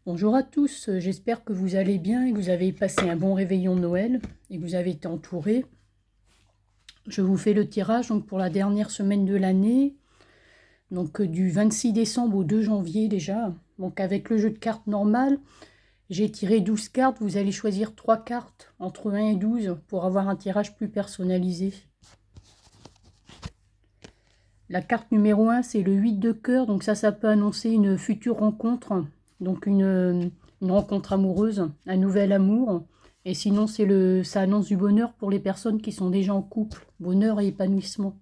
Bonjour à tous, j'espère que vous allez bien et que vous avez passé un bon réveillon de Noël et que vous avez été entourés. Je vous fais le tirage donc, pour la dernière semaine de l'année, donc du 26 décembre au 2 janvier déjà. Donc avec le jeu de cartes normal, j'ai tiré 12 cartes, vous allez choisir 3 cartes entre 1 et 12 pour avoir un tirage plus personnalisé. La carte numéro 1, c'est le 8 de cœur, donc ça peut annoncer une future rencontre, donc une rencontre amoureuse, un nouvel amour. Et sinon, ça annonce du bonheur pour les personnes qui sont déjà en couple, bonheur et épanouissement.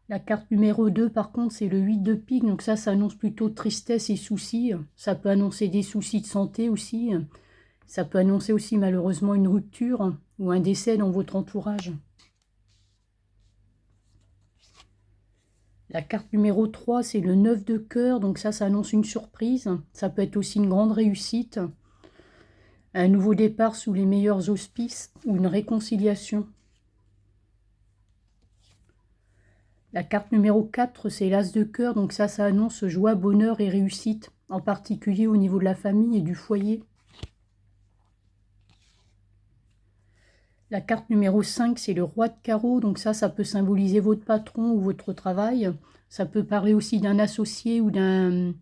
La carte numéro 2, par contre, c'est le 8 de pique, donc ça annonce plutôt tristesse et soucis. Ça peut annoncer des soucis de santé aussi. Ça peut annoncer aussi malheureusement une rupture ou un décès dans votre entourage. La carte numéro 3, c'est le 9 de cœur, donc ça annonce une surprise. Ça peut être aussi une grande réussite, un nouveau départ sous les meilleurs auspices ou une réconciliation. La carte numéro 4, c'est l'As de cœur, donc ça annonce joie, bonheur et réussite, en particulier au niveau de la famille et du foyer. La carte numéro 5, c'est le Roi de carreau, donc ça peut symboliser votre patron ou votre travail. Ça peut parler aussi d'un associé ou d'un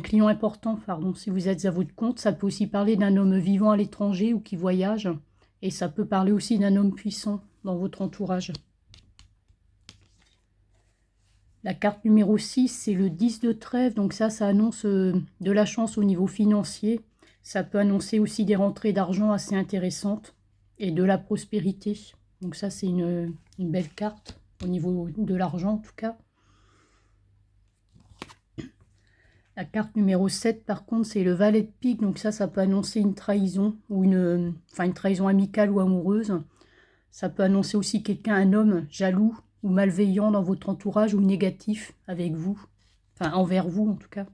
client important, pardon, si vous êtes à votre compte. Ça peut aussi parler d'un homme vivant à l'étranger ou qui voyage. Et ça peut parler aussi d'un homme puissant dans votre entourage. La carte numéro 6, c'est le 10 de trèfle. Donc ça annonce de la chance au niveau financier. Ça peut annoncer aussi des rentrées d'argent assez intéressantes et de la prospérité. Donc ça, c'est une belle carte au niveau de l'argent en tout cas. La carte numéro 7, par contre, c'est le valet de pique. Donc ça peut annoncer une trahison ou une trahison amicale ou amoureuse. Ça peut annoncer aussi quelqu'un, un homme jaloux ou malveillant dans votre entourage ou négatif avec vous. Enfin, envers vous en tout cas.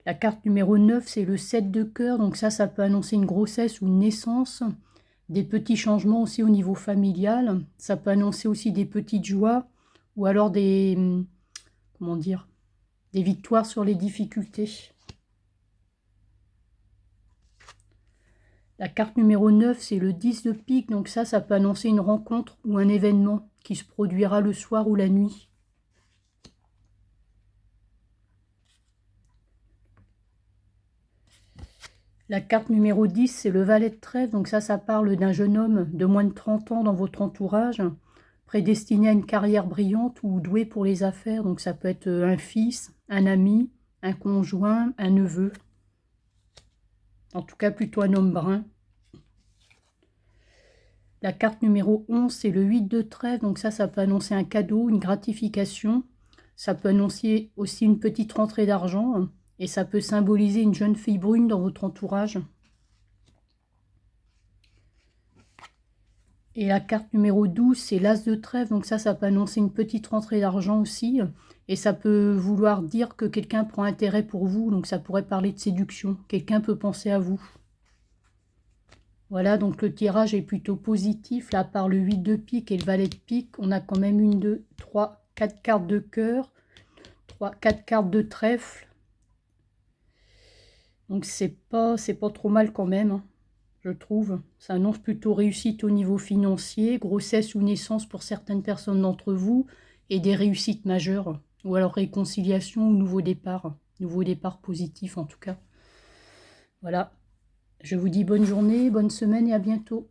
La carte numéro 9, c'est le 7 de cœur. Donc ça peut annoncer une grossesse ou une naissance. Des petits changements aussi au niveau familial. Ça peut annoncer aussi des petites joies ou alors des victoires sur les difficultés. La carte numéro 9, c'est le 10 de pique. Donc ça peut annoncer une rencontre ou un événement qui se produira le soir ou la nuit. La carte numéro 10, c'est le valet de trèfle. Donc ça parle d'un jeune homme de moins de 30 ans dans votre entourage, prédestiné à une carrière brillante ou doué pour les affaires. Donc ça peut être un fils, un ami, un conjoint, un neveu. En tout cas, plutôt un homme brun. La carte numéro 11, c'est le 8 de trèfle. Donc ça peut annoncer un cadeau, une gratification. Ça peut annoncer aussi une petite rentrée d'argent. Et ça peut symboliser une jeune fille brune dans votre entourage. Et la carte numéro 12, c'est l'As de trèfle. Donc ça peut annoncer une petite rentrée d'argent aussi. Et ça peut vouloir dire que quelqu'un prend intérêt pour vous. Donc ça pourrait parler de séduction. Quelqu'un peut penser à vous. Voilà, donc le tirage est plutôt positif. Là, par le 8 de pique et le valet de pique, on a quand même 1, 2, 3, 4 cartes de cœur. 4 cartes de trèfle. Donc c'est pas trop mal quand même, hein, je trouve. Ça annonce plutôt réussite au niveau financier, grossesse ou naissance pour certaines personnes d'entre vous, et des réussites majeures, ou alors réconciliation ou nouveau départ positif en tout cas. Voilà, je vous dis bonne journée, bonne semaine et à bientôt.